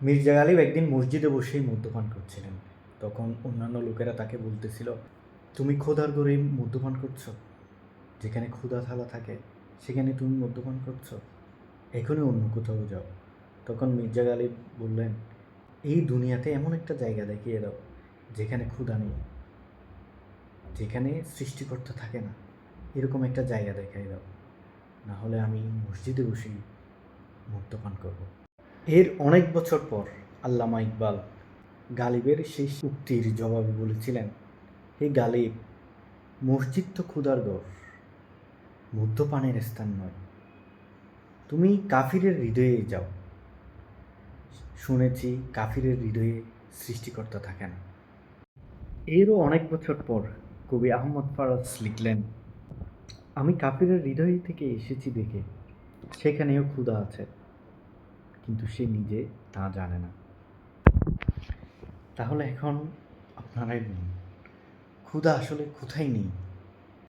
মির্জা গালিব একদিন মসজিদে বসেই মদ্যপান করছিলেন। তখন অন্যান্য লোকেরা তাকে বলতেছিল, তুমি ক্ষুধার ঘরে মদ্যপান করছো? যেখানে ক্ষুধা থালা থাকে সেখানে তুমি মদ্যপান করছো? এখনই অন্য কোথাও যাও। তখন মির্জা গালিব বললেন, এই দুনিয়াতে এমন একটা জায়গা দেখিয়ে দাও যেখানে ক্ষুধা নেই, যেখানে সৃষ্টিকর্তা থাকে না, এরকম একটা জায়গা দেখাই দাও, না হলে আমি মসজিদে বসেই মদ্যপান করব। এর অনেক বছর পর আল্লামা ইকবাল গালিবের সেই উক্তির জবাবে বলেছিলেন, হে গালিব, মসজিদ তো ক্ষুধার ঘর, মদ্যপানের স্থান নয়। তুমি কাফিরের হৃদয়ে যাও। শুনেছি কাফিরের হৃদয়ে সৃষ্টিকর্তা থাকে না। এরও অনেক বছর পর কবি আহমদ ফারাজ লিখলেন, আমি কাফিরের হৃদয় থেকে এসেছি দেখে সেখানেও ক্ষুধা আছে, কিন্তু সে নিজে তা জানে না। তাহলে এখন আপনারাই বলুন, ক্ষুধা আসলে কোথায় নেই?